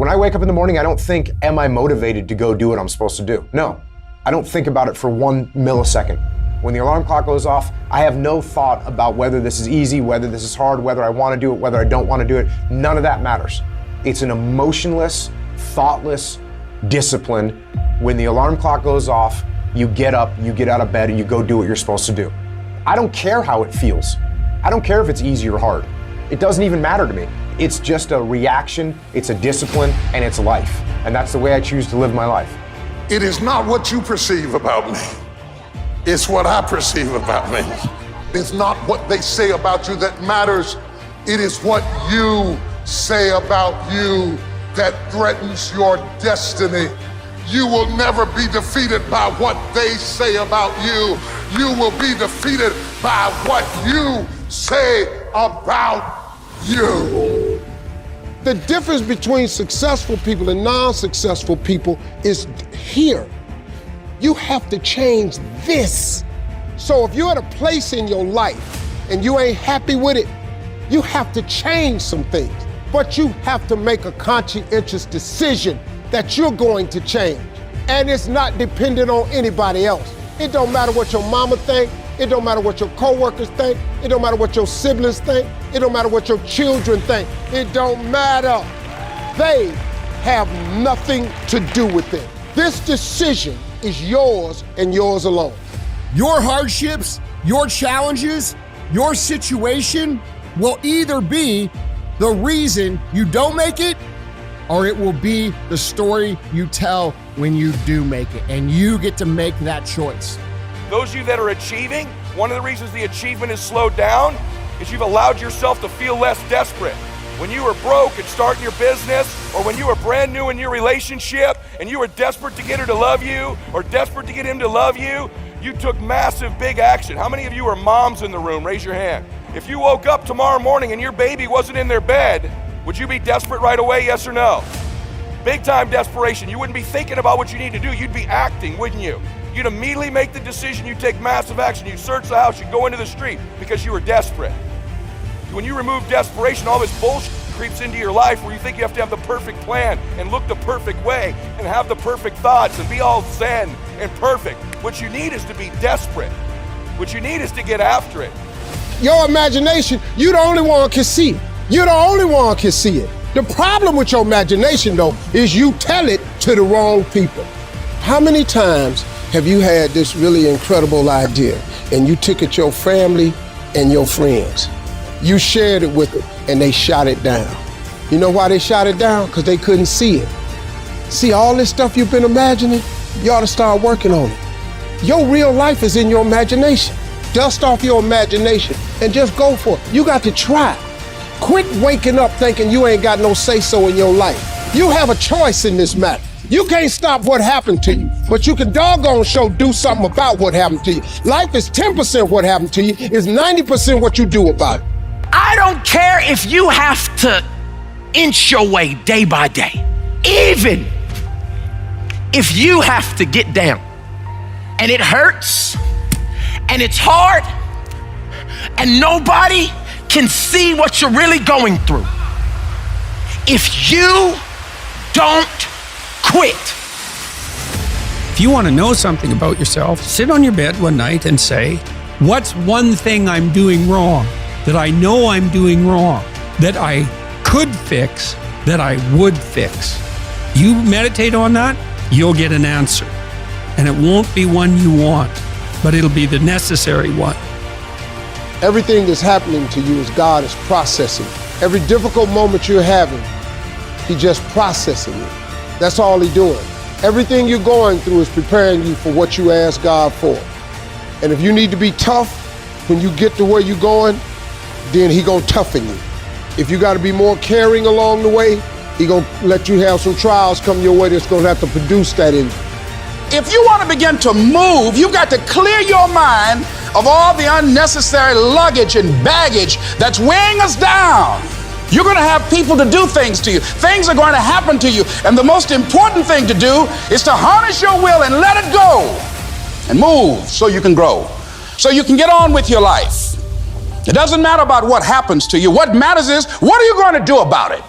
When I wake up in the morning, I don't think, am I motivated to go do what I'm supposed to do? No, I don't think about it for 1 millisecond. When the alarm clock goes off, I have no thought about whether this is easy, whether this is hard, whether I want to do it, whether I don't want to do it. None of that matters. It's an emotionless, thoughtless discipline. When the alarm clock goes off, you get up, you get out of bed, and you go do what you're supposed to do. I don't care how it feels. I don't care if it's easy or hard. It doesn't even matter to me. It's just a reaction, it's a discipline, and it's life. And that's the way I choose to live my life. It is not what you perceive about me. It's what I perceive about me. It's not what they say about you that matters. It is what you say about you that threatens your destiny. You will never be defeated by what they say about you. You will be defeated by what you say about you. The difference between successful people and non-successful people is here. You have to change this. So if you're at a place in your life and you ain't happy with it, you have to change some things. But you have to make a conscientious decision that you're going to change. And it's not dependent on anybody else. It don't matter what your mama think. It don't matter what your coworkers think. It don't matter what your siblings think. It don't matter what your children think. It don't matter. They have nothing to do with it. This decision is yours and yours alone. Your hardships, your challenges, your situation will either be the reason you don't make it, or it will be the story you tell when you do make it, and you get to make that choice. Those of you that are achieving, one of the reasons the achievement is slowed down is you've allowed yourself to feel less desperate. When you were broke and starting your business, or when you were brand new in your relationship and you were desperate to get her to love you or desperate to get him to love you, you took massive, big action. How many of you are moms in the room? Raise your hand. If you woke up tomorrow morning and your baby wasn't in their bed, would you be desperate right away, yes or no? Big time desperation. You wouldn't be thinking about what you need to do. You'd be acting, wouldn't you? You'd immediately make the decision. You'd take massive action. You'd search the house. You'd go into the street because you were desperate. When you remove desperation, all this bullshit creeps into your life where you think you have to have the perfect plan and look the perfect way and have the perfect thoughts and be all zen and perfect. What you need is to be desperate. What you need is to get after it. Your imagination, you the only one can see it. You're the only one can see it. The problem with your imagination, though, is you tell it to the wrong people. How many times have you had this really incredible idea and you took it to your family and your friends? You shared it with them and they shot it down. You know why they shot it down? Because they couldn't see it. See, all this stuff you've been imagining, you ought to start working on it. Your real life is in your imagination. Dust off your imagination and just go for it. You got to try. Quit waking up thinking you ain't got no say-so in your life. You have a choice in this matter. You can't stop what happened to you, but you can doggone sure do something about what happened to you. Life is 10% what happened to you, it's 90% what you do about it. I don't care if you have to inch your way day by day, even if you have to get down and it hurts and it's hard and nobody can see what you're really going through. If you don't quit. If you want to know something about yourself, sit on your bed one night and say, what's one thing I'm doing wrong, that I know I'm doing wrong, that I could fix, that I would fix? You meditate on that, you'll get an answer. And it won't be one you want, but it'll be the necessary one. Everything that's happening to you is God is processing. Every difficult moment you're having, He's just processing it. That's all He's doing. Everything you're going through is preparing you for what you ask God for. And if you need to be tough when you get to where you're going, then He gonna toughen you. If you gotta be more caring along the way, He gonna let you have some trials come your way that's gonna have to produce that in you. If you want to begin to move, you've got to clear your mind of all the unnecessary luggage and baggage that's weighing us down. You're going to have people to do things to you. Things are going to happen to you. And the most important thing to do is to harness your will and let it go and move so you can grow, so you can get on with your life. It doesn't matter about what happens to you. What matters is, what are you going to do about it?